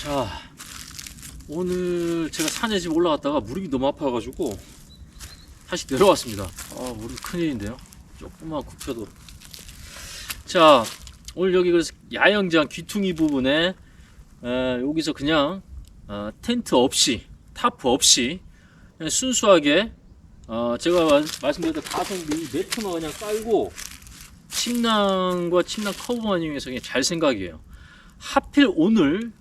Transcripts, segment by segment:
자, 오늘 제가 산에 지금 올라갔다가 무릎이 너무 아파가지고 다시 내려왔습니다. 무릎 큰일인데요. 조금만 굽혀도. 자, 오늘 여기 그래서 야영장 귀퉁이 부분에 여기서 그냥 텐트 없이, 타프 없이 그냥 순수하게 제가 말씀드렸던 가성비 매트만 그냥 깔고 침낭과 침낭 커버만 이용해서 그냥 잘 생각이에요. 하필 오늘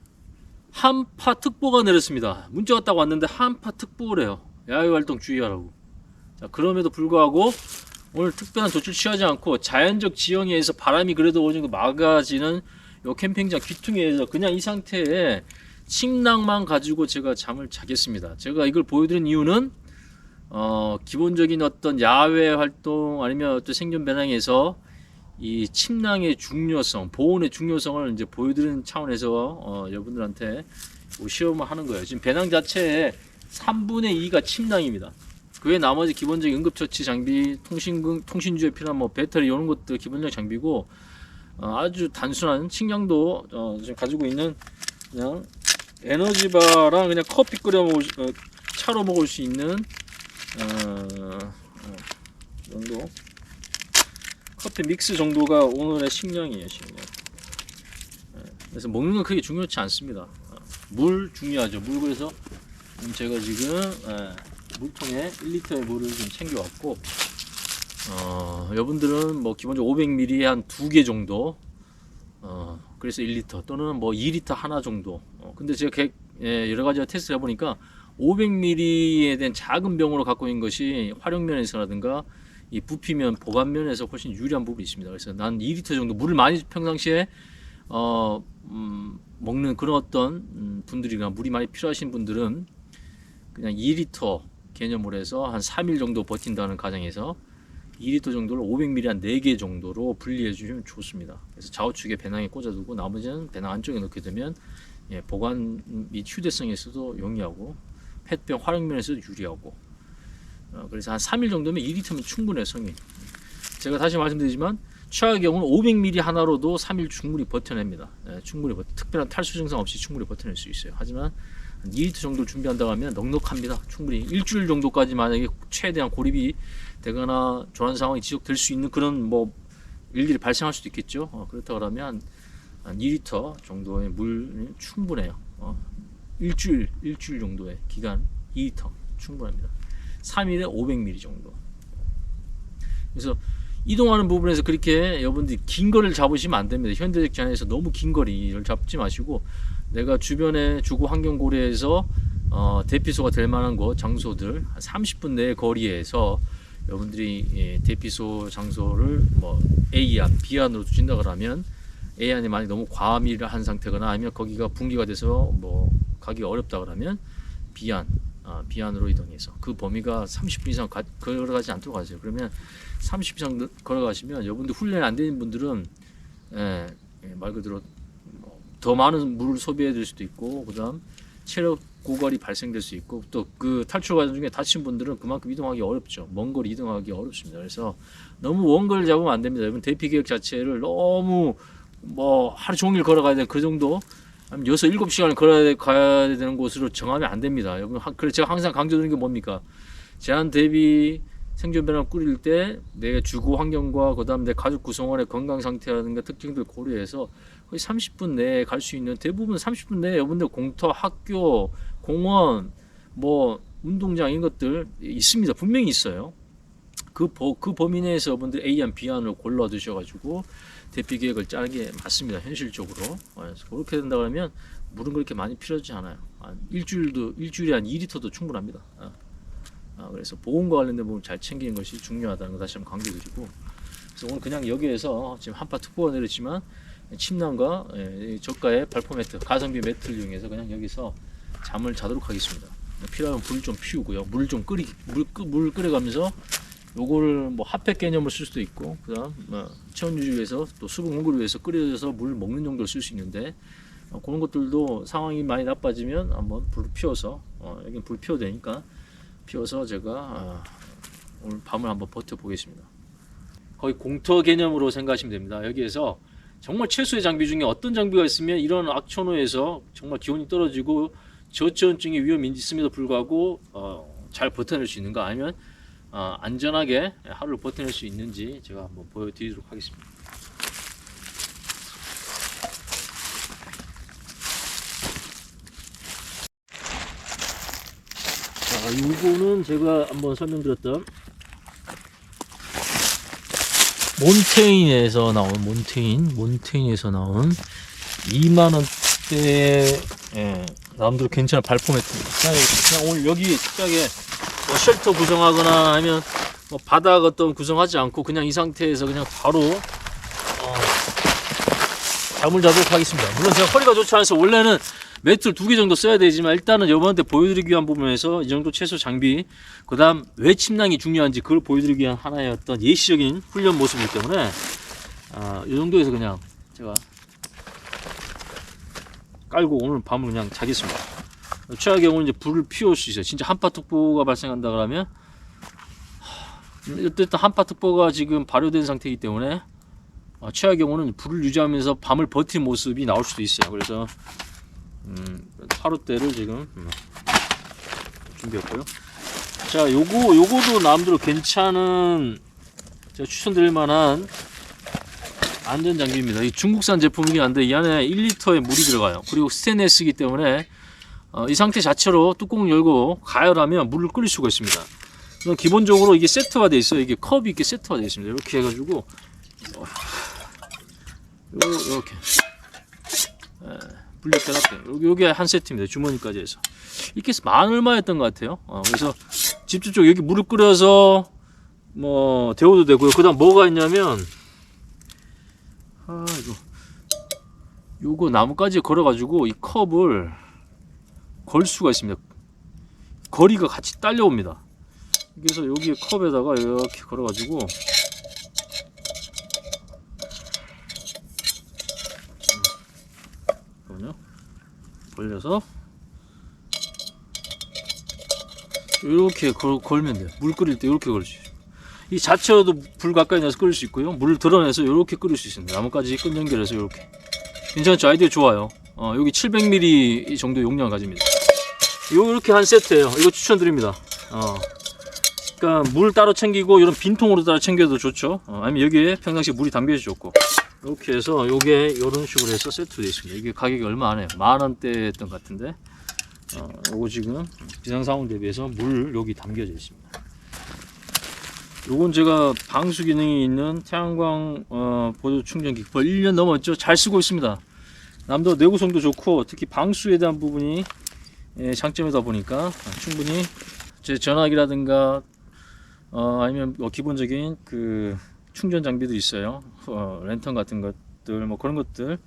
한파 특보가 내렸습니다. 문자가 딱 왔는데 한파 특보래요. 야외 활동 주의하라고. 자, 그럼에도 불구하고 오늘 특별한 조치를 취하지 않고 자연적 지형에서 바람이 그래도 어느 정도 막아지는 요 캠핑장 귀퉁이에서 그냥 이 상태에 침낭만 가지고 제가 잠을 자겠습니다. 제가 이걸 보여드린 이유는 기본적인 어떤 야외 활동 아니면 어떤 생존 배낭에서 이 침낭의 중요성, 보온의 중요성을 이제 보여드리는 차원에서 여러분들한테 시험을 하는 거예요. 지금 배낭 자체의 3분의 2가 침낭입니다. 그 외 나머지 기본적인 응급처치 장비, 통신주에 필요한 뭐 배터리 이런 것들 기본적 장비고 아주 단순한 식량도 지금 가지고 있는 그냥 에너지바랑 그냥 커피 끓여 먹을 차로 먹을 수 있는 정도. 커피 믹스 정도가 오늘의 식량이에요, 식량. 그래서 먹는 건 크게 중요치 않습니다. 물 중요하죠. 물. 그래서 제가 지금 물통에 1리터의 물을 좀 챙겨왔고, 여러분들은 뭐 기본적으로 500ml 한 2개 정도, 그래서 1리터 또는 뭐 2리터 하나 정도. 근데 제가 여러 가지 테스트를 해보니까 500ml에 대한 작은 병으로 갖고 있는 것이 활용면에서라든가 이 부피면 보관면에서 훨씬 유리한 부분이 있습니다. 그래서 난 2리터 정도 물을 많이 평상시에 먹는 그런 어떤 분들이나 물이 많이 필요하신 분들은 그냥 2리터 개념으로 해서 한 3일 정도 버틴다는 가정에서 2리터 정도를 500ml 한 4개 정도로 분리해 주시면 좋습니다. 그래서 좌우측에 배낭에 꽂아두고 나머지는 배낭 안쪽에 넣게 되면 보관 및 휴대성에서도 용이하고 펫병 활용면에서도 유리하고, 그래서 한 3일 정도면 2리터면 충분해요. 성인. 제가 다시 말씀드리지만 최악의 경우는 500ml 하나로도 3일 충분히 버텨냅니다. 충분히 특별한 탈수 증상 없이 충분히 버텨낼 수 있어요. 하지만 2리터 정도를 준비한다고 하면 넉넉합니다. 충분히 일주일 정도까지 만약에 최대한 고립이 되거나 조난 상황이 지속될 수 있는 그런 뭐 일들이 발생할 수도 있겠죠. 그렇다 그러면 한 2리터 정도의 물 충분해요. 일주일 정도의 기간 2리터 충분합니다. 3일에 500ml 정도. 그래서 이동하는 부분에서 그렇게 여러분들이 긴 거리를 잡으시면 안 됩니다. 현대적 제한에서 너무 긴 거리를 잡지 마시고 내가 주변에 주거 환경 고려해서 대피소가 될 만한 곳 장소들 30분 내 거리에서 여러분들이 대피소 장소를 뭐 A안, B안으로 두신다 그러면 A안이 만약 너무 과밀을 한 상태거나 아니면 거기가 붕괴가 돼서 뭐 가기가 어렵다 그러면 B안으로 이동해서 그 범위가 30분 이상 걸어가지 않도록 하세요. 그러면 30분 이상 걸어가시면 여러분들 훈련이 안 되는 분들은 말 그대로 더 많은 물을 소비해 줄 수도 있고, 그 다음 체력 고갈이 발생될 수 있고, 또 그 탈출 과정 중에 다친 분들은 그만큼 이동하기 어렵죠. 먼 거리 이동하기 어렵습니다. 그래서 너무 먼 거리를 잡으면 안 됩니다. 여러분 대피 계획 자체를 너무 뭐 하루 종일 걸어가야 될 그 정도, 6, 7시간을 가야 되는 곳으로 정하면 안 됩니다. 여러분, 그래서 제가 항상 강조드리는 게 뭡니까? 제한 대비 생존 배낭을 꾸릴 때 내 주거 환경과 그 다음 내 가족 구성원의 건강 상태라든가 특징들 고려해서 거의 30분 내에 갈 수 있는, 대부분 30분 내에 여러분들 공터, 학교, 공원, 뭐 운동장 이런 것들 있습니다. 분명히 있어요. 그 범위 내에서 여러분들 A안, B안으로 골라 두셔가지고 대피 계획을 짜는 게 맞습니다. 현실적으로. 그래서 그렇게 된다 그러면 물은 그렇게 많이 필요하지 않아요. 일주일에 한 2리터도 충분합니다. 그래서 보온과 관련된 부분 잘 챙기는 것이 중요하다는 거 다시 한번 강조드리고, 그래서 오늘 그냥 여기에서 지금 한파 특보가 내렸지만 침낭과 저가의 발포 매트, 가성비 매트를 이용해서 그냥 여기서 잠을 자도록 하겠습니다. 필요하면 불 좀 피우고요. 물 끓여가면서 요거를 뭐 핫팩 개념을 쓸 수도 있고, 그 다음 체온 유지를 위해서 또 수분 공급을 위해서 끓여서 물 먹는 정도로 쓸 수 있는데, 그런 것들도 상황이 많이 나빠지면 한번 불을 피워서 여기 불 피워도 되니까 피워서 제가 오늘 밤을 한번 버텨 보겠습니다. 거의 공터 개념으로 생각하시면 됩니다. 여기에서 정말 최소의 장비 중에 어떤 장비가 있으면 이런 악천후에서 정말 기온이 떨어지고 저체온증의 위험이 있음에도 불구하고 잘 버텨낼 수 있는가, 아니면 안전하게 하루를 버텨낼 수 있는지 제가 한번 보여드리도록 하겠습니다. 자, 요거는 제가 한번 설명드렸던 몬테인에서 나온 2만원대 남들 괜찮은 발포 매트입니다. 그냥 오늘 여기 특별하게 뭐 쉘터 구성하거나 아니면 뭐 바닥 어떤 구성하지 않고 그냥 이 상태에서 그냥 바로 잠을 자도록 하겠습니다. 물론 제가 허리가 좋지 않아서 원래는 매트를 2개 정도 써야 되지만, 일단은 이번에 보여드리기 위한 부분에서 이 정도 최소 장비, 그 다음 왜 침낭이 중요한지 그걸 보여드리기 위한 하나의 어떤 예시적인 훈련 모습이기 때문에 이 정도에서 그냥 제가 깔고 오늘 밤을 그냥 자겠습니다. 최악의 경우는 이제 불을 피울 수 있어요. 진짜 한파특보가 발생한다 그러면, 어쨌든 한파특보가 지금 발효된 상태이기 때문에 최악의 경우는 불을 유지하면서 밤을 버틴 모습이 나올 수도 있어요. 그래서 하루대를 지금 준비했고요. 자, 요거도 나름대로 괜찮은, 제가 추천드릴 만한 안전 장비입니다. 이 중국산 제품이긴 한데 이 안에 1리터의 물이 들어가요. 그리고 스테인리스이기 때문에 이 상태 자체로 뚜껑을 열고 가열하면 물을 끓일 수가 있습니다. 기본적으로 이게 세트가 되어 있어요. 이게 컵이 이렇게 세트가 되어 있습니다. 이렇게 해가지고 이렇게 분리해놨대요. 요게 한 세트입니다. 주머니까지 해서. 이렇게 해서 만 얼마였던 것 같아요. 그래서 집주쪽 여기 물을 끓여서 뭐 데워도 되고요. 그 다음 뭐가 있냐면 요거 나뭇가지에 걸어가지고 이 컵을 걸 수가 있습니다. 거리가 같이 딸려옵니다. 그래서 여기 컵에다가 이렇게 걸어가지고 걸려서 이렇게 걸면 돼요. 물 끓일 때 이렇게 걸을 수 있어요. 이 자체로도 불 가까이 내서 끓일 수 있고요. 물을 드러내서 이렇게 끓일 수 있습니다. 나뭇가지 끈 연결해서 이렇게. 괜찮죠? 아이디어 좋아요. 여기 700ml 정도 용량을 가집니다. 이렇게 한 세트예요. 이거 추천드립니다. 그러니까 물 따로 챙기고 이런 빈통으로 따로 챙겨도 좋죠. 아니면 여기에 평상시에 물이 담겨져 좋고. 이렇게 해서 요게 이런 식으로 해서 세트되어 있습니다. 이게 가격이 얼마 안 해요. 만원대였던 것 같은데 요거 지금 비상 상황 대비해서 물 여기 담겨져 있습니다. 요건 제가 방수 기능이 있는 태양광 보조 충전기 1년 넘었죠. 잘 쓰고 있습니다. 남도 내구성도 좋고 특히 방수에 대한 부분이 장점이다 보니까 충분히 제 전화기라든가 아니면 뭐 기본적인 그 충전 장비도 있어요. 랜턴 같은 것들, 뭐 그런 것들,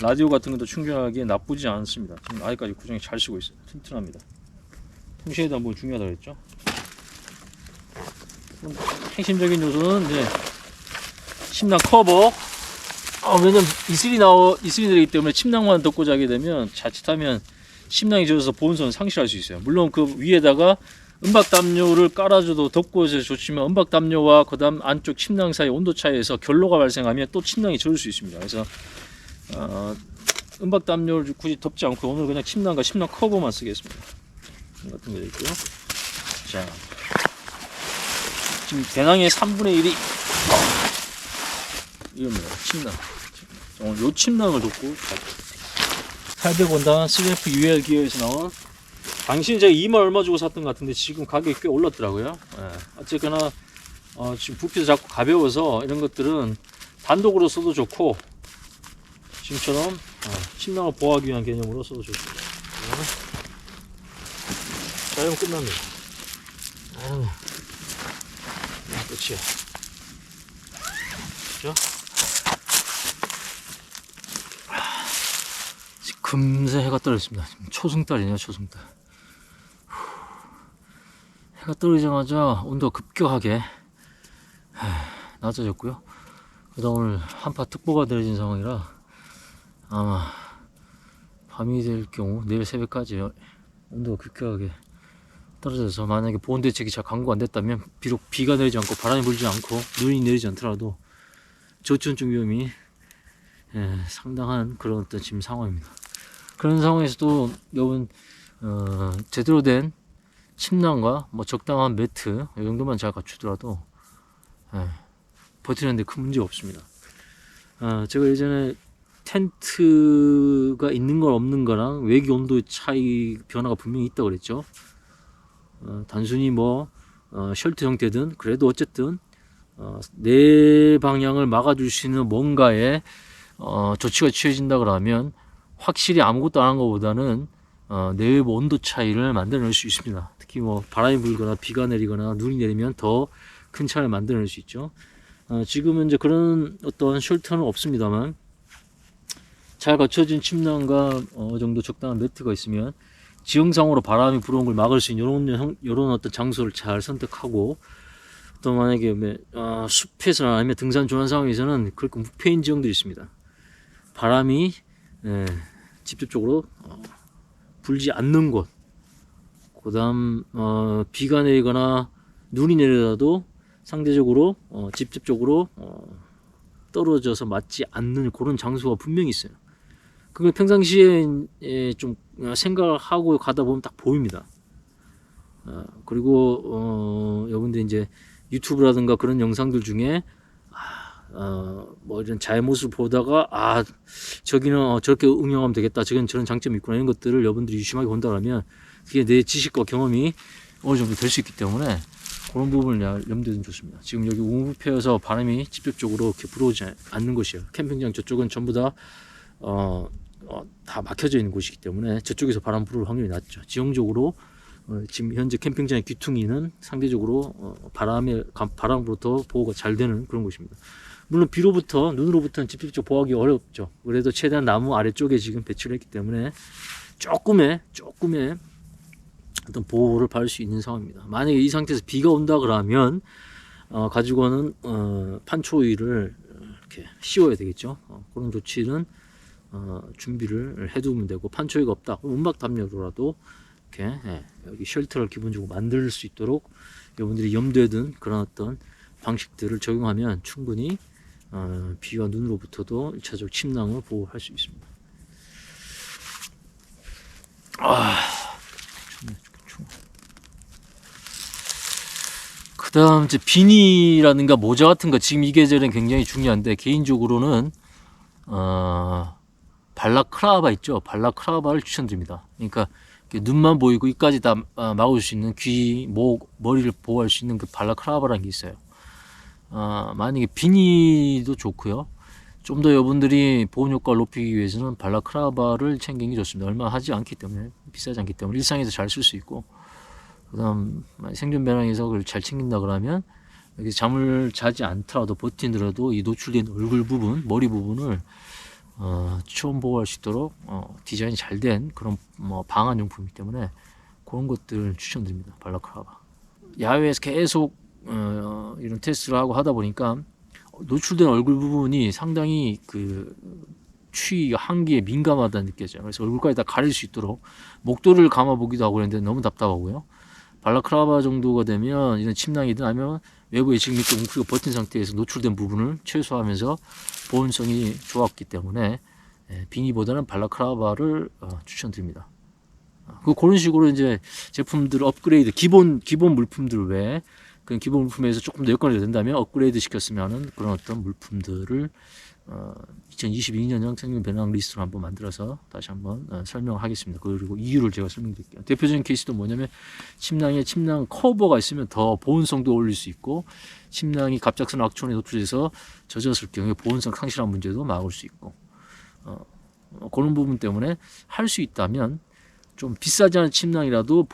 라디오 같은 것도 충전하기에 나쁘지 않습니다. 지금 아직까지 구성이 잘 쓰고 있어요. 튼튼합니다. 통신에 대한 부분 중요하다고 했죠. 핵심적인 요소는 이제 침낭 커버. 왜냐면 이슬이 내리기 때문에 침낭만 덮고 자게 되면 자칫하면 침낭이 젖어서 보온성을 상실할 수 있어요. 물론 그 위에다가 은박담요를 깔아줘도 덮고 해서 좋지만 은박담요와 그 다음 안쪽 침낭 사이 온도 차이에서 결로가 발생하면 또 침낭이 젖을 수 있습니다. 그래서 은박담요를 굳이 덮지 않고 오늘 그냥 침낭과 침낭 커버만 쓰겠습니다. 같은 거 있고요. 자, 지금 배낭의 3분의 1이 이겁니다. 침낭. 오늘 요 침낭을 덮고 800원당 3F UL 기어에서 나온, 당시 제가 2만 얼마 주고 샀던 것 같은데 지금 가격이 꽤 올랐더라고요. 어쨌거나 지금 부피도 작고 가벼워서 이런 것들은 단독으로 써도 좋고 지금처럼 침낭을 보호하기 위한 개념으로 써도 좋습니다. 자, 이러면 끝납니다. 끝이야. 그죠? 금세 해가 떨어졌습니다. 초승달이네요, 초승달. 해가 떨어지자마자 온도가 급격하게 낮아졌고요. 그다음 오늘 한파특보가 내려진 상황이라 아마 밤이 될 경우 내일 새벽까지 온도가 급격하게 떨어져서, 만약에 보온대책이 잘 강구 안 됐다면 비록 비가 내리지 않고 바람이 불지 않고 눈이 내리지 않더라도 저체온증 위험이 상당한 그런 어떤 지금 상황입니다. 그런 상황에서도 여러분 제대로 된 침낭과 뭐 적당한 매트 이 정도만 잘 갖추더라도 버티는데 큰 문제 없습니다. 제가 예전에 텐트가 있는 걸 없는 거랑 외기 온도 차이 변화가 분명히 있다고 그랬죠. 단순히 뭐 쉘터 형태든 그래도 어쨌든 내 방향을 막아줄 수 있는 뭔가에 조치가 취해진다 그러면 확실히 아무것도 안 한 것보다는 내외부 온도 차이를 만들어낼 수 있습니다. 특히 뭐 바람이 불거나 비가 내리거나 눈이 내리면 더 큰 차이를 만들어낼 수 있죠. 지금은 이제 그런 어떤 쉘터는 없습니다만 잘 갖춰진 침낭과 어느 정도 적당한 매트가 있으면 지형상으로 바람이 불어온 걸 막을 수 있는 이런 어떤 장소를 잘 선택하고 또 만약에 숲에서 아니면 등산 좋아하는 상황에서는 그렇게 무패인 지형들이 있습니다. 바람이 직접적으로 불지 않는 곳, 그 다음 비가 내리거나 눈이 내리더라도 상대적으로 직접적으로 떨어져서 맞지 않는 그런 장소가 분명히 있어요. 그걸 평상시에 좀 생각을 하고 가다 보면 딱 보입니다. 그리고 여러분들 이제 유튜브라든가 그런 영상들 중에 뭐 이런 자의 모습을 보다가 저기는 저렇게 응용하면 되겠다, 저기는 저런 장점이 있구나, 이런 것들을 여러분들이 유심하게 본다 그러면 그게 내 지식과 경험이 어느 정도 될 수 있기 때문에 그런 부분을 염두에 두면 좋습니다. 지금 여기 우무패여서 바람이 직접적으로 이렇게 불어오지 않는 곳이에요. 캠핑장 저쪽은 전부 다 다 막혀져 있는 곳이기 때문에 저쪽에서 바람 불을 확률이 낮죠. 지형적으로 지금 현재 캠핑장의 귀퉁이는 상대적으로 바람으로부터 보호가 잘 되는 그런 곳입니다. 물론 비로부터 눈으로부터는 직접적 보호하기 어렵죠. 그래도 최대한 나무 아래쪽에 지금 배치를 했기 때문에 조금의 어떤 보호를 받을 수 있는 상황입니다. 만약에 이 상태에서 비가 온다 그러면 가지고는 판초위를 이렇게 씌워야 되겠죠. 그런 조치는 준비를 해두면 되고, 판초위가 없다 문박 담요로라도 이렇게 여기 쉘터를 기본적으로 만들 수 있도록 여러분들이 염두에 둔 그런 어떤 방식들을 적용하면 충분히 비와 눈으로부터도 1차적 침낭을 보호할 수 있습니다. 그 다음 이제 비니라든가 모자 같은 거 지금 이 계절엔 굉장히 중요한데, 개인적으로는 발라크라바 있죠. 발라크라바를 추천드립니다. 그러니까 눈만 보이고 이까지 다 막을 수 있는 귀, 목, 머리를 보호할 수 있는 그 발라크라바라는 게 있어요. 만약에 비니도 좋고요. 좀 더 여러분들이 보온 효과를 높이기 위해서는 발라크라바를 챙기는 게 좋습니다. 얼마 하지 않기 때문에, 비싸지 않기 때문에 일상에서 잘 쓸 수 있고, 그 다음 생존 배낭에서 그걸 잘 챙긴다 그러면 여기 잠을 자지 않더라도 버티더라도 이 노출된 얼굴 부분, 머리 부분을 추원 보호할 수 있도록 디자인이 잘 된 그런 방한 용품이기 때문에 그런 것들을 추천드립니다. 발라크라바. 야외에서 계속 이런 테스트를 하고 하다 보니까 노출된 얼굴 부분이 상당히 그 추위가 한기에 민감하다 느껴져요. 그래서 얼굴까지 다 가릴 수 있도록 목도를 감아 보기도 하고 그랬는데 너무 답답하고요. 발라크라바 정도가 되면 이런 침낭이든 아니면 외부에 지금 이렇게 웅크리고 버틴 상태에서 노출된 부분을 최소화하면서 보온성이 좋았기 때문에 비니보다는 발라크라바를 추천드립니다. 그런 식으로 이제 제품들 업그레이드, 기본 물품들 외에 그 기본 물품에서 조금 더 여건이 된다면 업그레이드 시켰으면 하는 그런 어떤 물품들을 2022년형 생존 배낭 리스트로 한번 만들어서 다시 한번 설명하겠습니다. 그리고 이유를 제가 설명드릴게요. 대표적인 케이스도 뭐냐면, 침낭에 침낭 커버가 있으면 더 보온성도 올릴 수 있고, 침낭이 갑작스런 악천후에 노출돼서 젖었을 경우에 보온성 상실한 문제도 막을 수 있고, 그런 부분 때문에 할 수 있다면 좀 비싸지 않은 침낭이라도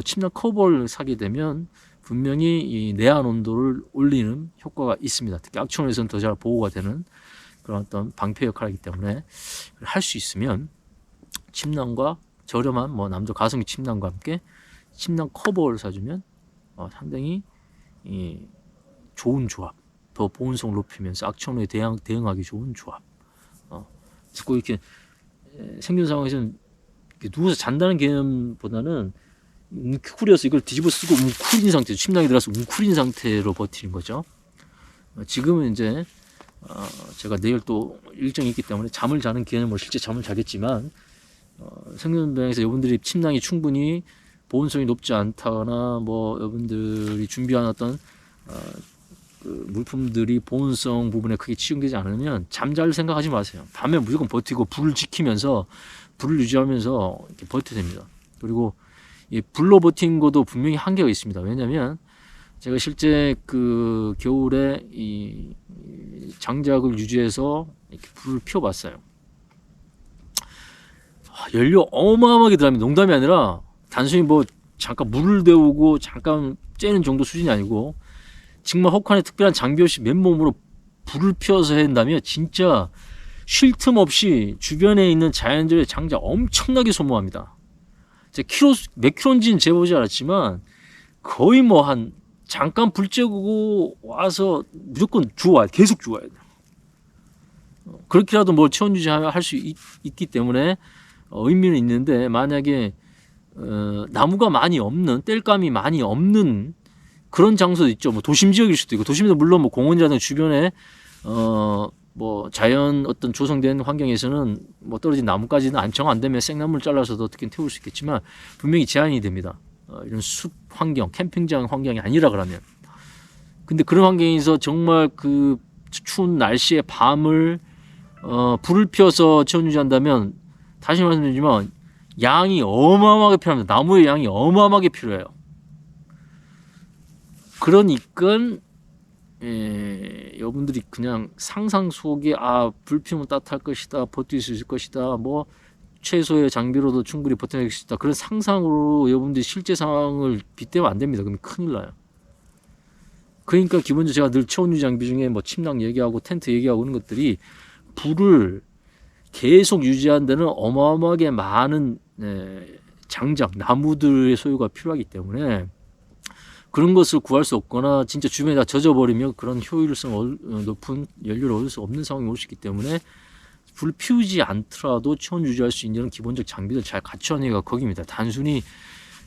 침낭 커버를 사게 되면 분명히 이 내한 온도를 올리는 효과가 있습니다. 특히 악천후에서는 더 잘 보호가 되는 그런 어떤 방패 역할을 하기 때문에 할 수 있으면 침낭과 저렴한 남자 가성비 침낭과 함께 침낭 커버를 사주면 상당히 좋은 조합, 더 보온성을 높이면서 악천후에 대응하기 좋은 조합. 그래서 꼭 이렇게 생존 상황에서는 누워서 잔다는 개념보다는 웅크려서 이걸 뒤집어 쓰고 웅크린 상태, 침낭에 들어가서 웅크린 상태로 버티는 거죠. 지금은 이제 제가 내일 또 일정이 있기 때문에 잠을 자는 개념으로 실제 잠을 자겠지만 생존병에서 여러분들이 침낭이 충분히 보온성이 높지 않다거나 뭐 여러분들이 준비한 어떤 그 물품들이 보온성 부분에 크게 치중되지 않으면 잠잘 생각하지 마세요. 밤에 무조건 버티고 불을 지키면서 불을 유지하면서 이렇게 버텨야 됩니다. 그리고 이 불로 버틴 것도 분명히 한계가 있습니다. 왜냐하면 제가 실제 그 겨울에 이 장작을 유지해서 이렇게 불을 피워봤어요. 연료 어마어마하게 들어갑니다. 농담이 아니라 단순히 뭐 잠깐 물을 데우고 잠깐 째는 정도 수준이 아니고 정말 혹한에 특별한 장비 없이 맨몸으로 불을 피워서 한다면 진짜 쉴 틈 없이 주변에 있는 자연들의 장작 엄청나게 소모합니다. 제 몇 킬로인지는 재보지 않았지만 거의 뭐 한 잠깐 불 쬐고 와서 무조건 주워야 돼. 계속 주워야 돼. 그렇게라도 뭘 체온 유지할 수 있기 때문에 의미는 있는데 만약에 나무가 많이 없는 땔감이 많이 없는 그런 장소도 있죠. 뭐 도심 지역일 수도 있고 도심에도 물론 뭐 공원이라든가 주변에 뭐 자연 어떤 조성된 환경에서는 뭐 떨어진 나무까지는 안정 안 되면 생나무를 잘라서도 어떻게 태울 수 있겠지만 분명히 제한이 됩니다. 이런 숲 환경, 캠핑장 환경이 아니라 그러면. 근데 그런 환경에서 정말 그 추운 날씨에 밤을 불을 피워서 체온 유지한다면 다시 말씀드리지만 양이 어마어마하게 필요합니다. 나무의 양이 어마어마하게 필요해요. 그러니까 여러분들이 그냥 상상 속에 불 피우면 따뜻할 것이다, 버틸 수 있을 것이다, 뭐 최소의 장비로도 충분히 버텨낼 수 있다. 그런 상상으로 여러분들이 실제 상황을 빗대면 안 됩니다. 그러면 큰일 나요. 그러니까 기본적으로 제가 늘 체온 유지 장비 중에 뭐 침낭 얘기하고 텐트 얘기하고 그런 것들이 불을 계속 유지하는 데는 어마어마하게 많은 장작, 나무들의 소유가 필요하기 때문에 그런 것을 구할 수 없거나 진짜 주변에 다 젖어버리면 그런 효율성 높은 연료를 얻을 수 없는 상황이 올 수 있기 때문에 불 피우지 않더라도 체온 유지할 수 있는 기본적 장비를 잘 갖춰야 하는 게 거기입니다. 단순히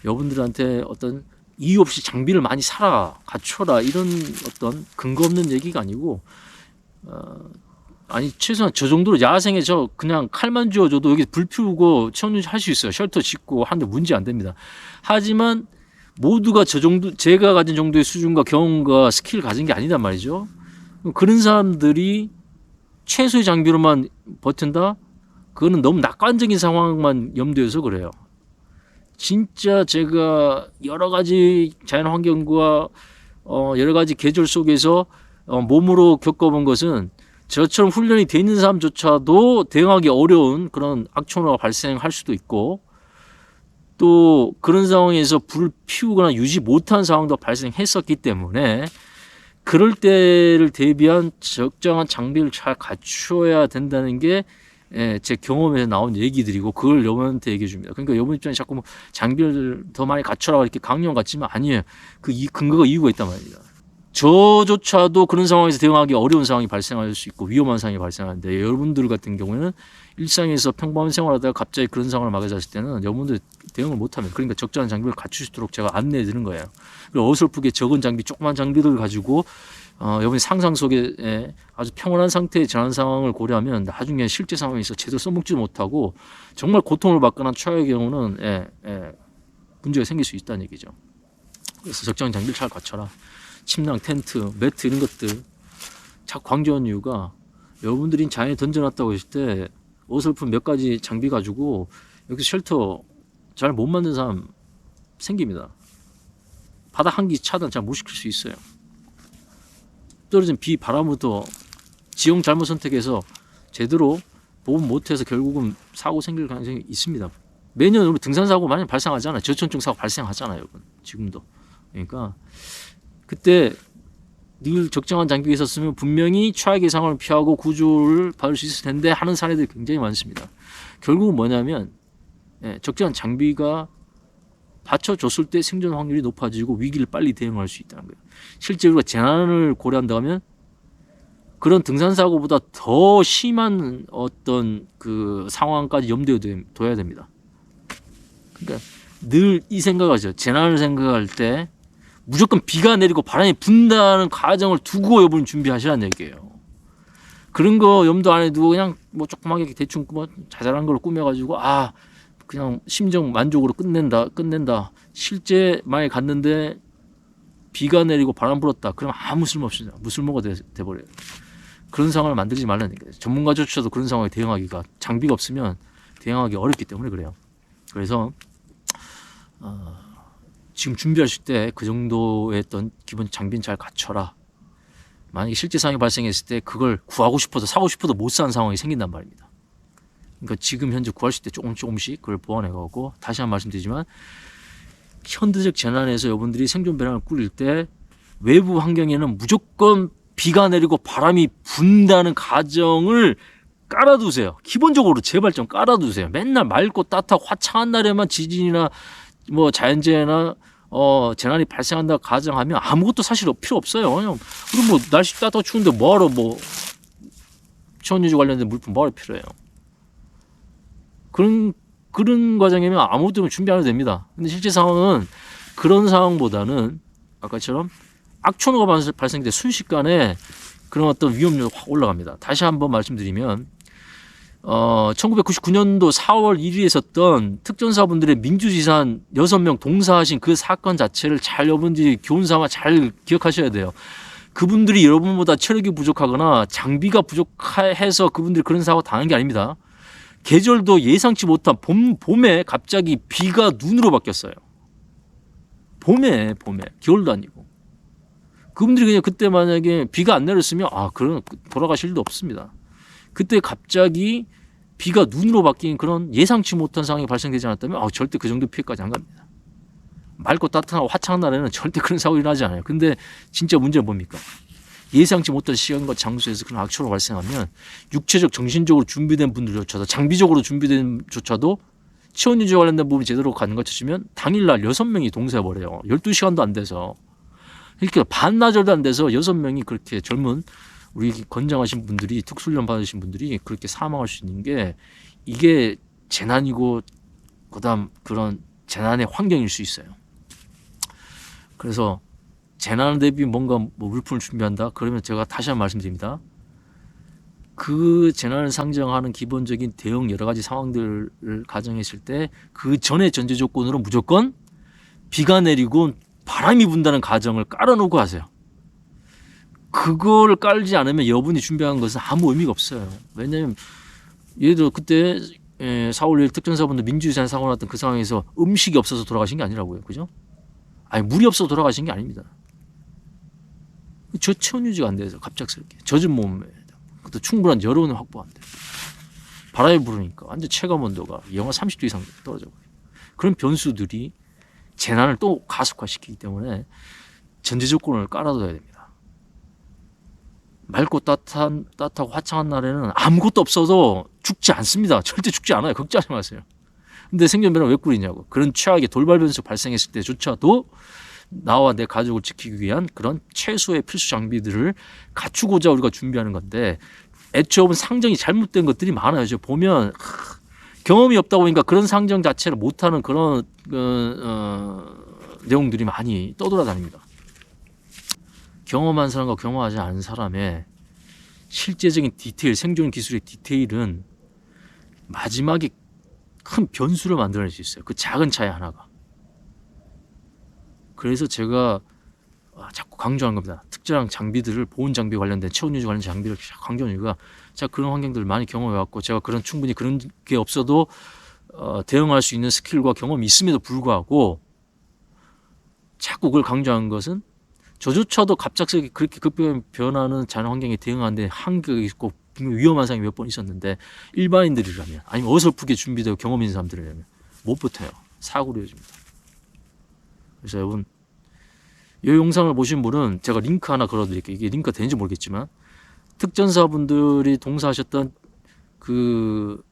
여러분들한테 어떤 이유 없이 장비를 많이 사라, 갖춰라 이런 어떤 근거 없는 얘기가 아니고 아니 최소한 저 정도로 야생에 저 그냥 칼만 쥐어줘도 여기 불 피우고 체온 유지 할 수 있어요. 쉘터 짓고 하는데 문제 안 됩니다. 하지만 모두가 저 정도 제가 가진 정도의 수준과 경험과 스킬을 가진 게 아니단 말이죠. 그런 사람들이 최소의 장비로만 버틴다? 그거는 너무 낙관적인 상황만 염두에서 그래요. 진짜 제가 여러 가지 자연 환경과 여러 가지 계절 속에서 몸으로 겪어본 것은 저처럼 훈련이 돼 있는 사람조차도 대응하기 어려운 그런 악천후가 발생할 수도 있고 또 그런 상황에서 불을 피우거나 유지 못한 상황도 발생했었기 때문에 그럴 때를 대비한 적정한 장비를 잘 갖추어야 된다는 게 제 경험에서 나온 얘기들이고 그걸 여러분한테 얘기해 줍니다. 그러니까 여러분 입장에 자꾸 뭐 장비를 더 많이 갖춰라 이렇게 강령 같지만 아니에요. 그 근거가 이유가 있단 말입니다. 저조차도 그런 상황에서 대응하기 어려운 상황이 발생할 수 있고 위험한 상황이 발생하는데 여러분들 같은 경우에는 일상에서 평범한 생활하다가 갑자기 그런 상황을 맞이했을 때는 여러분들 대응을 못하면 그러니까 적절한 장비를 갖출 수 있도록 제가 안내해 드리는 거예요. 그리고 어설프게 적은 장비, 조그만 장비들을 가지고 여러분이 상상 속에 아주 평온한 상태의 전환 상황을 고려하면 나중에 실제 상황에서 제대로 써먹지도 못하고 정말 고통을 받거나 최악의 경우는 문제가 생길 수 있다는 얘기죠. 그래서 적정한 장비를 잘 갖춰라. 침낭, 텐트, 매트 이런 것들 자꾸 강조하는 이유가 여러분들이 자연에 던져놨다고 했을 때 어설픈 몇 가지 장비 가지고 여기서 쉘터 잘 못 만든 사람 생깁니다. 바닥 한기 차단 잘 못 시킬 수 있어요. 떨어진 비, 바람부터 지형 잘못 선택해서 제대로 보험 못해서 결국은 사고 생길 가능성이 있습니다. 매년 우리 등산 사고 많이 발생하잖아요. 저체온증 사고 발생하잖아요, 여러분. 지금도. 그러니까 그때 늘 적정한 장비가 있었으면 분명히 최악의 상황을 피하고 구조를 받을 수 있을 텐데 하는 사례들이 굉장히 많습니다. 결국은 뭐냐면 적정한 장비가 받쳐줬을 때 생존 확률이 높아지고 위기를 빨리 대응할 수 있다는 거예요. 실제 우리가 재난을 고려한다면 그런 등산사고보다 더 심한 어떤 그 상황까지 염두에 둬야 됩니다. 그러니까 늘 이 생각을 하죠. 재난을 생각할 때 무조건 비가 내리고 바람이 분다는 가정을 두고 여러분 준비하시라는 얘기예요. 그런 거 염두 안 해도 그냥 뭐 조그맣게 대충 뭐 자잘한 걸 꾸며가지고 그냥 심정 만족으로 끝낸다. 실제 만약에 갔는데 비가 내리고 바람 불었다. 그럼 아무 쓸모없습니다. 무쓸모가 돼버려요. 그런 상황을 만들지 말라는 얘기예요. 전문가조차도 그런 상황에 대응하기가 장비가 없으면 대응하기 어렵기 때문에 그래요. 그래서 지금 준비하실 때 그 정도의 어떤 기본 장비는 잘 갖춰라. 만약에 실제 상황이 발생했을 때 그걸 구하고 싶어도 사고 싶어도 못 사는 상황이 생긴단 말입니다. 그러니까 지금 현재 구하실 때 조금씩 그걸 보완해가고 다시 한 번 말씀드리지만 현대적 재난에서 여러분들이 생존 배낭을 꾸릴 때 외부 환경에는 무조건 비가 내리고 바람이 분다는 가정을 깔아두세요. 기본적으로 제발 좀 깔아두세요. 맨날 맑고 따뜻하고 화창한 날에만 지진이나 뭐 자연재해나 재난이 발생한다 가정하면 아무것도 사실 필요 없어요. 그냥 그리고 뭐 날씨 따뜻하고 추운데 뭐하러 뭐 체온유지 관련된 물품 뭐하러 필요해요. 그런 과정이면 아무것도 준비 안 해도 됩니다. 근데 실제 상황은 그런 상황보다는 아까처럼 악천후가 발생될 순식간에 그런 어떤 위험률이 확 올라갑니다. 다시 한번 말씀드리면 1999년도 4월 1일에 있었던 특전사분들의 민주지산 6명 동사하신 그 사건 자체를 잘 여러분들이 교훈 삼아 잘 기억하셔야 돼요. 그분들이 여러분보다 체력이 부족하거나 장비가 부족해서 그분들이 그런 사고 당한 게 아닙니다. 계절도 예상치 못한 봄에 갑자기 비가 눈으로 바뀌었어요. 봄에 겨울도 아니고. 그분들이 그냥 그때 만약에 비가 안 내렸으면 그런 돌아가실 일도 없습니다. 그때 갑자기 비가 눈으로 바뀐 그런 예상치 못한 상황이 발생되지 않았다면 절대 그 정도 피해까지 안 갑니다. 맑고 따뜻하고 화창한 날에는 절대 그런 사고 일어나지 않아요. 근데 진짜 문제는 뭡니까? 예상치 못한 시간과 장소에서 그런 악천후가 발생하면 육체적 정신적으로 준비된 분들조차도 장비적으로 준비된 조차도 체온유지 관련된 부분이 제대로 가는 것 치면 당일날 6명이 동사해버려요. 12시간도 안 돼서. 그러니까 반나절도 안 돼서 6명이 그렇게 젊은 우리 건장하신 분들이 특수훈련 받으신 분들이 그렇게 사망할 수 있는 게 이게 재난이고 그다음 그런 재난의 환경일 수 있어요. 그래서 재난 대비 뭔가 뭐 물품을 준비한다 그러면 제가 다시 한번 말씀드립니다. 그 재난을 상정하는 기본적인 대응 여러 가지 상황들을 가정했을 때 그 전에 전제 조건으로 무조건 비가 내리고 바람이 분다는 가정을 깔아놓고 하세요. 그걸 깔지 않으면 여러분이 준비한 것은 아무 의미가 없어요. 왜냐하면 예를 들어 그때 4월 1일 특전사분들 민주유산 사고 났던 그 상황에서 음식이 없어서 돌아가신 게 아니라고요. 그죠? 물이 없어서 돌아가신 게 아닙니다. 체온 유지가 안 돼서 갑작스럽게 젖은 몸에 그것도 충분한 여론을 확보 안 돼. 바람이 부르니까 완전 체감 온도가 영하 30도 이상 떨어져 버려요. 그런 변수들이 재난을 또 가속화시키기 때문에 전제 조건을 깔아둬야 됩니다. 맑고 따뜻하고 화창한 날에는 아무것도 없어도 죽지 않습니다. 절대 죽지 않아요. 걱정하지 마세요. 근데 생존배낭 왜 꾸리냐고. 그런 최악의 돌발 변수 발생했을 때조차도 나와 내 가족을 지키기 위한 그런 최소의 필수 장비들을 갖추고자 우리가 준비하는 건데 애초에 상정이 잘못된 것들이 많아요. 저 보면 경험이 없다 보니까 그런 상정 자체를 못하는 그런 내용들이 많이 떠돌아다닙니다. 경험한 사람과 경험하지 않은 사람의 실제적인 디테일, 생존 기술의 디테일은 마지막에 큰 변수를 만들어낼 수 있어요. 그 작은 차이 하나가. 그래서 제가 자꾸 강조하는 겁니다. 특정한 장비들을 보온 장비 관련된 체온 유지 관련된 장비를 강조하는 이유가 제가 그런 환경들을 많이 경험해왔고 제가 충분히 그런 게 없어도 대응할 수 있는 스킬과 경험이 있음에도 불구하고 자꾸 그걸 강조하는 것은 저조차도 갑작스럽게 그렇게 급격히 변하는 자연 환경에 대응하는데 한계가 있고 위험한 상황이 몇 번 있었는데 일반인들이라면 아니면 어설프게 준비되고 경험 있는 사람들이라면 못 버텨요. 사고로 이어집니다. 그래서 여러분 이 영상을 보신 분은 제가 링크 하나 걸어드릴게요. 이게 링크가 되는지 모르겠지만 특전사분들이 동사하셨던 그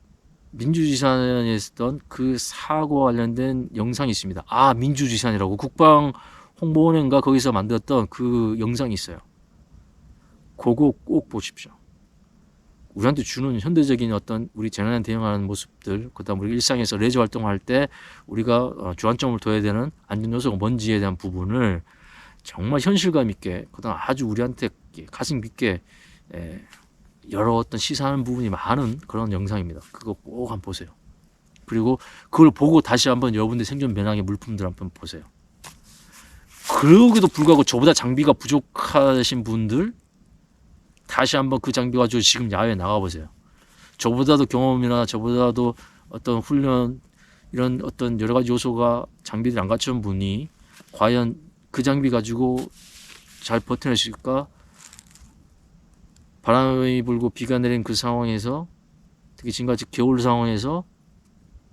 민주지산에 있었던 그 사고와 관련된 영상이 있습니다. 민주지산이라고 국방홍보원인가 거기서 만들었던 그 영상이 있어요. 그거 꼭 보십시오. 우리한테 주는 현대적인 어떤 우리 재난에 대응하는 모습들, 그다음 우리 일상에서 레저 활동할 때 우리가 주안점을 둬야 되는 안전 요소가 뭔지에 대한 부분을 정말 현실감 있게, 그다음 아주 우리한테 가슴 깊게 여러 어떤 시사하는 부분이 많은 그런 영상입니다. 그거 꼭 한번 보세요. 그리고 그걸 보고 다시 한번 여러분들 생존 배낭의 물품들 한번 보세요. 그러기도 불구하고 저보다 장비가 부족하신 분들 다시 한번 그 장비 가지고 지금 야외에 나가보세요. 저보다도 경험이나 저보다도 어떤 훈련 이런 어떤 여러 가지 요소가 장비들이 안 갖춘 분이 과연 그 장비 가지고 잘 버텨낼 수 있을까? 바람이 불고 비가 내린 그 상황에서, 특히 지금같이 겨울 상황에서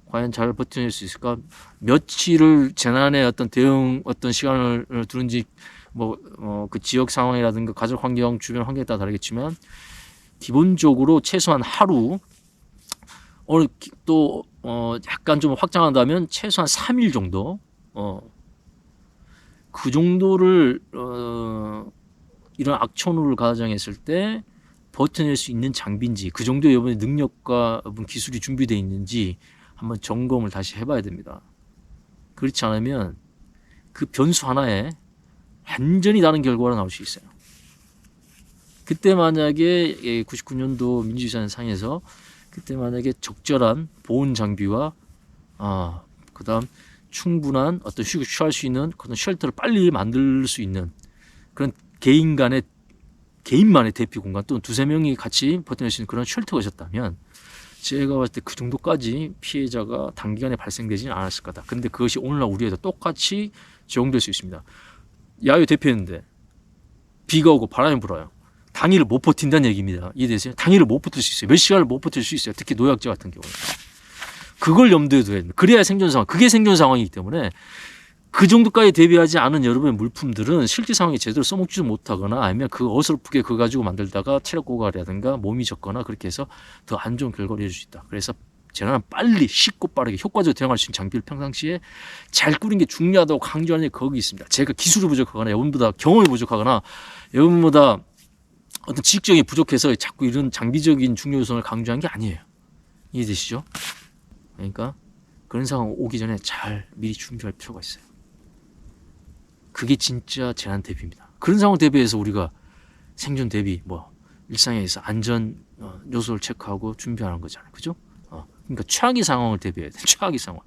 과연 잘 버텨낼 수 있을까? 며칠을 재난의 어떤 대응 어떤 시간을 두는지 그 지역 상황이라든가 가족 환경, 주변 환경에 따라 다르겠지만 기본적으로 최소한 하루, 오늘 또 약간 좀 확장한다면 최소한 3일 정도, 그 정도를 이런 악천후를 가정했을 때 버텨낼 수 있는 장비인지, 그 정도 여러분의 능력과 기술이 준비되어 있는지 한번 점검을 다시 해봐야 됩니다. 그렇지 않으면 그 변수 하나에 완전히 다른 결과가 나올 수 있어요. 그때 만약에 99년도 민주유산상에서 그때 만약에 적절한 보온 장비와 그 다음 충분한 어떤 휴식 취할 수 있는 그런 쉘터를 빨리 만들 수 있는 그런 개인만의 대피 공간, 또는 두세 명이 같이 버텨낼 수 있는 그런 쉘터가 있었다면 제가 봤을 때 그 정도까지 피해자가 단기간에 발생되지는 않았을 거다. 근데 그것이 오늘날 우리에도 똑같이 적용될 수 있습니다. 야외 대피했는데 비가 오고 바람이 불어요. 당일을 못 버틴다는 얘기입니다. 이해되세요? 당일을 못 버틸 수 있어요. 몇 시간을 못 버틸 수 있어요. 특히 노약자 같은 경우는. 그걸 염두에 둬야 됩니다. 그래야 생존 상황, 그게 생존 상황이기 때문에 그 정도까지 대비하지 않은 여러분의 물품들은 실제 상황에 제대로 써먹지도 못하거나 아니면 그 어설프게 그거 가지고 만들다가 체력 고갈이라든가 몸이 젖거나 그렇게 해서 더 안 좋은 결과를 해줄 수 있다. 그래서 재난은 빨리 쉽고 빠르게 효과적으로 대응할 수 있는 장비를 평상시에 잘 꾸린 게 중요하다고 강조하는 게 거기 있습니다. 제가 기술이 부족하거나 여러분보다 경험이 부족하거나 여러분보다 어떤 지식적이 부족해서 자꾸 이런 장비적인 중요 요소를 강조한 게 아니에요. 이해되시죠? 그러니까 그런 상황 오기 전에 잘 미리 준비할 필요가 있어요. 그게 진짜 재난 대비입니다. 그런 상황 대비해서 우리가 생존 대비, 일상에서 안전 요소를 체크하고 준비하는 거잖아요. 그죠? 그러니까 최악의 상황을 대비해야 돼. 최악의 상황.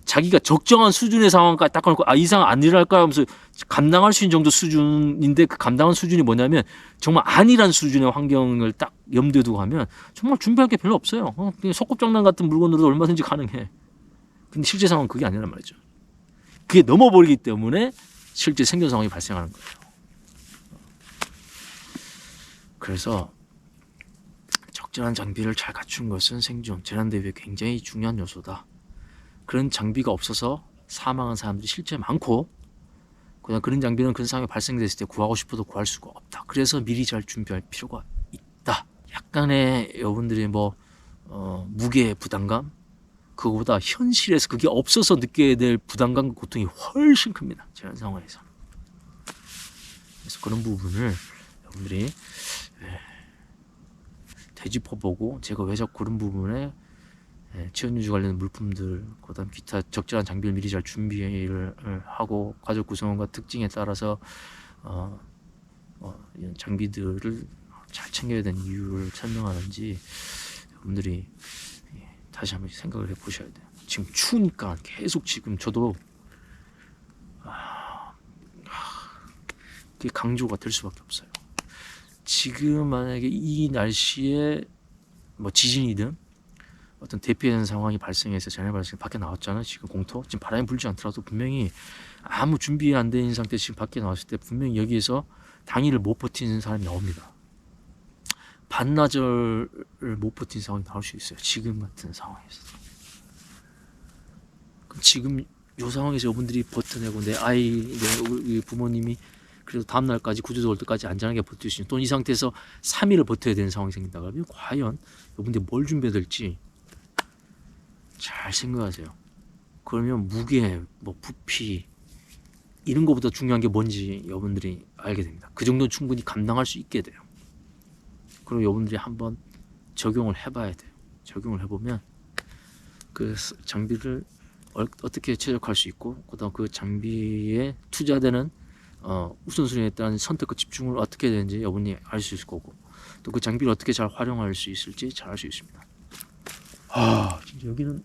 자기가 적정한 수준의 상황까지 딱 놓고 이 상황 안 일어날까 하면서 감당할 수 있는 정도 수준인데, 그 감당한 수준이 뭐냐면 정말 안일한 수준의 환경을 딱 염두에 두고 하면 정말 준비할 게 별로 없어요. 그냥 소꿉장난 같은 물건으로도 얼마든지 가능해. 근데 실제 상황은 그게 아니란 말이죠. 그게 넘어버리기 때문에 실제 생존 상황이 발생하는 거예요. 그래서 적절한 장비를 잘 갖춘 것은 생존, 재난 대비에 굉장히 중요한 요소다. 그런 장비가 없어서 사망한 사람들이 실제 많고, 그냥 그런 장비는 그런 상황이 발생됐을 때 구하고 싶어도 구할 수가 없다. 그래서 미리 잘 준비할 필요가 있다. 약간의 여러분들이 무게 부담감, 그거보다 현실에서 그게 없어서 느껴야 될 부담감과 고통이 훨씬 큽니다. 재난 상황에서. 그래서 그런 부분을 여러분들이 되짚어보고, 제가 왜 자꾸 그런 부분에 체온유지 관련 물품들, 그다음 기타 적절한 장비를 미리 잘 준비를 하고 가족 구성원과 특징에 따라서 이런 장비들을 잘 챙겨야 되는 이유를 설명하는지 여러분들이 다시 한번 생각을 해보셔야 돼요. 지금 추우니까 계속 지금 저도 그게 강조가 될 수밖에 없어요. 지금 만약에 이 날씨에 지진이든 어떤 대피하는 상황이 발생해서 재난이 발생 밖에 나왔잖아요. 지금 공터 지금 바람이 불지 않더라도 분명히 아무 준비 안 된 상태 지금 밖에 나왔을 때 분명히 여기에서 당일을 못 버티는 사람이 나옵니다. 반나절을 못 버티는 상황이 나올 수 있어요. 지금 같은 상황에서. 그럼 지금 이 상황에서 여러분들이 버텨내고 내 우리 부모님이 그래도 다음날까지 구조조 올 때까지 안전하게 버틸 수 있는, 또는 이 상태에서 3일을 버텨야 되는 상황이 생긴다 그러면 과연 여러분들이 뭘 준비해야 될지 잘 생각하세요. 그러면 무게, 부피 이런 것보다 중요한 게 뭔지 여러분들이 알게 됩니다. 그 정도는 충분히 감당할 수 있게 돼요. 그럼 여러분들이 한번 적용을 해봐야 돼요. 적용을 해보면 그 장비를 어떻게 최적화할 수 있고, 그다음 그 장비에 투자되는 우선순위에 따른 선택과 집중을 어떻게 해야 되는지 여러분이 알 수 있을 거고, 또 그 장비를 어떻게 잘 활용할 수 있을지 잘 알 수 있습니다. 진짜 여기는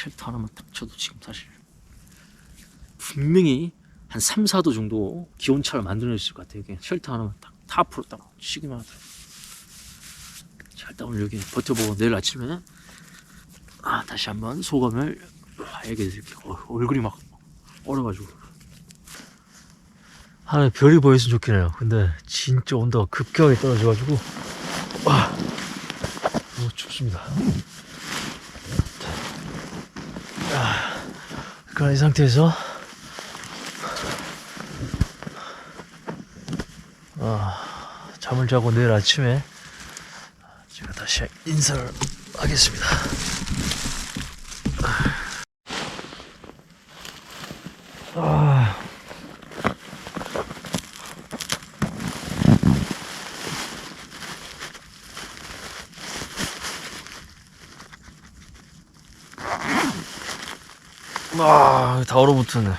쉘터 하나만 딱 쳐도 지금 사실 분명히 한 3, 4도 정도 기온차를 만들어낼 수 있을 것 같아요. 여기 쉘터 하나만 딱 탑으로 딱 치기만 하더라고요. 자, 일단 오늘 여기 버텨보고 내일 아침에 다시 한번 소감을 얘기해 드릴게요. 얼굴이 막 얼어가지고. 하늘에 별이 보였으면 좋겠네요. 근데 진짜 온도가 급격하게 떨어져가지고 너무 춥습니다. 그러니까 이 상태에서 잠을 자고 내일 아침에 제가 다시 인사를 하겠습니다. 다 얼어붙었네.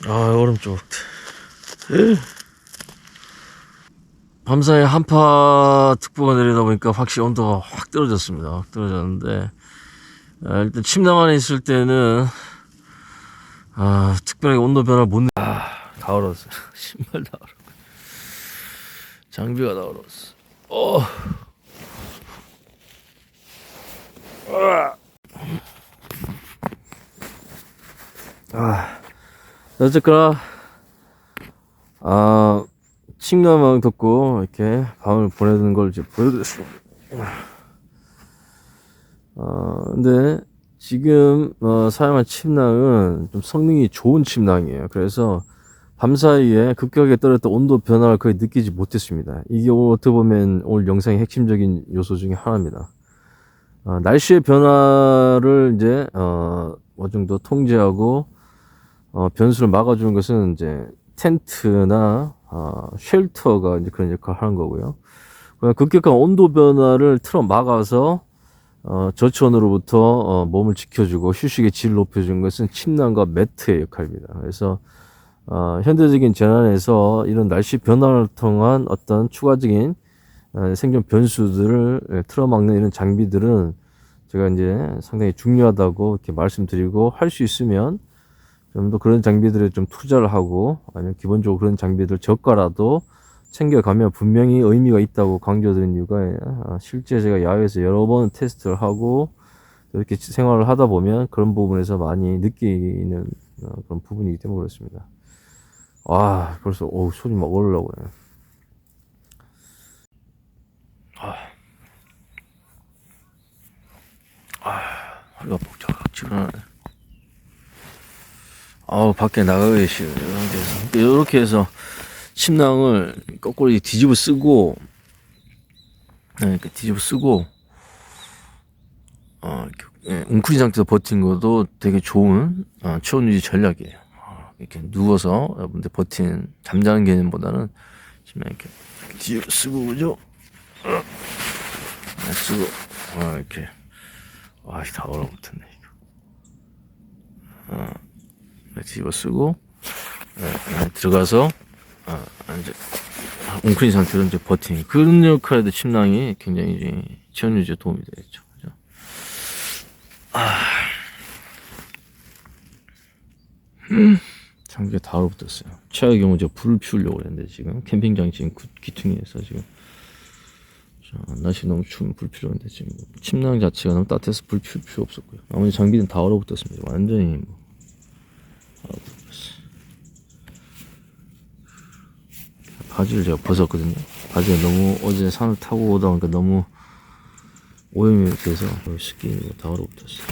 얼음 쪽. 밤사이 한파특보가 내리다 보니까 확실히 온도가 확 떨어졌습니다. 확 떨어졌는데, 일단 침낭 안에 있을 때는, 특별하게 온도 변화를 못 다 얼었어. 신발 다 얼어. 장비가 다 얼었어. 어쨌거나 침낭만 덮고 이렇게 밤을 보내는 걸 이제 보여드렸습니다. 근데 지금 사용한 침낭은 좀 성능이 좋은 침낭이에요. 그래서 밤사이에 급격하게 떨어졌던 온도 변화를 거의 느끼지 못했습니다. 이게 오늘 어떻게 보면 오늘 영상의 핵심적인 요소 중에 하나입니다. 날씨의 변화를 이제 어느 정도 통제하고 변수를 막아주는 것은 이제 텐트나 쉘터가 이제 그런 역할을 하는 거고요. 그냥 급격한 온도 변화를 틀어 막아서 저체온으로부터 몸을 지켜주고 휴식의 질을 높여주는 것은 침낭과 매트의 역할입니다. 그래서 현대적인 재난에서 이런 날씨 변화를 통한 어떤 추가적인 생존 변수들을 틀어막는 이런 장비들은 제가 이제 상당히 중요하다고 이렇게 말씀드리고, 할 수 있으면 좀 더 그런 장비들에 좀 투자를 하고, 아니면 기본적으로 그런 장비들 저가라도 챙겨가면 분명히 의미가 있다고 강조드린 이유가, 실제 제가 야외에서 여러 번 테스트를 하고 이렇게 생활을 하다 보면 그런 부분에서 많이 느끼는 그런 부분이기 때문에 그렇습니다. 벌써 손이 막 얼으려고 해. 허리가 뻑적지근하네. 밖에 나가기 싫어요. 이렇게 해서 침낭을 거꾸로 뒤집어 쓰고, 뒤집어 쓰고, 웅크린 상태에서 버틴 것도 되게 좋은 체온 유지 전략이에요. 이렇게 누워서 여러분들 버티는, 잠자는 개념보다는 침낭 이렇게 뒤집어 쓰고, 그죠? 쓰고, 이렇게. 다 얼어붙었네, 이거. 뒤집어 쓰고, 들어가서, 이제, 웅크린 상태로 이제 버티는, 그런 역할에도 침낭이 굉장히 이제 체온 유지에 도움이 되겠죠. 그죠? 장비가 다 얼어붙었어요. 최악의 경우 제가 불을 피우려고 했는데, 지금, 캠핑장 지금 귀퉁이에서 지금, 날씨 너무 추우면 불 필요한데, 지금 침낭 자체가 너무 따뜻해서 불 피울 필요 없었고요. 나머지 장비는 다 얼어붙었습니다. 완전히 얼어붙었어요. 바지를 제가 벗었거든요. 바지가 너무 어제 산을 타고 오다 보니까 너무 오염이 돼서 습기 다 얼어붙었어요.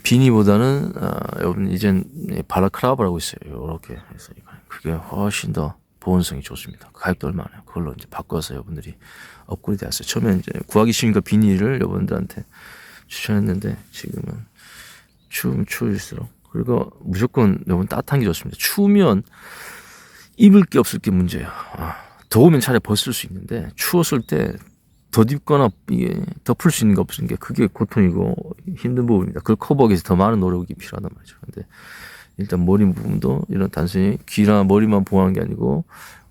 비니보다는 여러분 이젠 바라크라바라고 있어요. 이렇게 해서 그게 훨씬 더 보온성이 좋습니다. 가격도 얼마나요? 그걸로 이제 바꿔서 여러분들이 업그레이드 했어요. 처음에 이제 구하기 쉬우니까 비닐을 여러분들한테 추천했는데, 지금은 추우면 추울수록, 그리고 무조건 여러분 따뜻한 게 좋습니다. 추우면 입을 게 없을 게 문제예요. 더우면 차라리 벗을 수 있는데 추웠을 때 덧입거나 이게 덮을 수 있는 게 없는 게 그게 고통이고 힘든 부분입니다. 그걸 커버하기 위해서 더 많은 노력이 필요하단 말이죠. 근데 일단 머리 부분도 이런 단순히 귀나 머리만 보호하는 게 아니고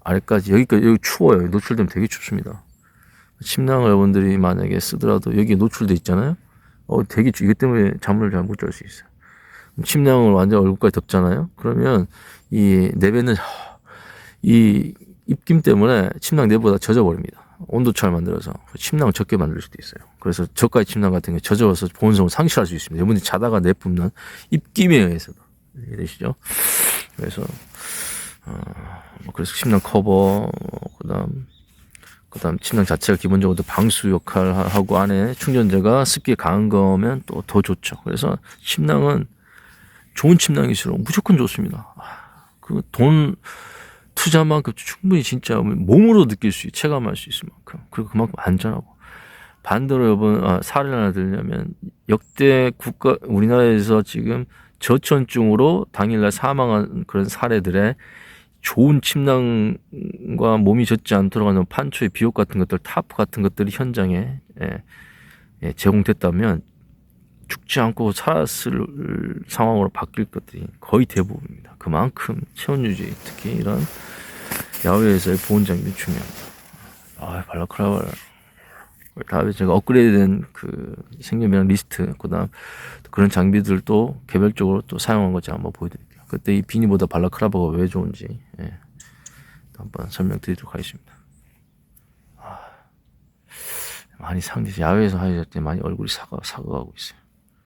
아래까지 여기까지 여기 추워요. 여기 노출되면 되게 춥습니다. 침낭을 여러분들이 만약에 쓰더라도 여기에 노출돼 있잖아요. 되게 이것 때문에 잠을 잘 못 잘 수 있어요. 침낭을 완전 얼굴까지 덮잖아요. 그러면 이 내배는 이 입김 때문에 침낭 내보다 젖어버립니다. 온도차를 만들어서 침낭을 젖게 만들 수도 있어요. 그래서 저가의 침낭 같은 게 젖어서 보온성을 상실할 수 있습니다. 여러분들이 자다가 내뿜는 입김에 의해서도 이해되시죠? 그래서 그래서 침낭 커버 그다음 침낭 자체가 기본적으로 방수 역할을 하고 안에 충전재가 습기에 강한 거면 또 더 좋죠. 그래서 침낭은 좋은 침낭일수록 무조건 좋습니다. 그 돈 투자만큼 충분히 진짜 몸으로 느낄 수, 체감할 수 있을 만큼. 그리고 그만큼 안전하고. 반대로 여러분, 사례를 하나 들려면 역대 우리나라에서 지금 저체온증으로 당일날 사망한 그런 사례들의 좋은 침낭과 몸이 젖지 않도록 하는 판초의 비옷 같은 것들, 타프 같은 것들이 현장에 제공됐다면 죽지 않고 살았을 상황으로 바뀔 것들이 거의 대부분입니다. 그만큼 체온 유지, 특히 이런 야외에서의 보온 장비 중요합니다. 발라클라바 다음에 제가 업그레이드된 그 생명이랑 리스트, 그다음 그런 장비들도 개별적으로 또 사용한 거 제가 한번 보여드릴게요. 그때 이 비니보다 발라클라바가 왜 좋은지 한번 설명드리도록 하겠습니다. 많이 상대해서 야외에서 하실 때 많이 얼굴이 사가고 있어요.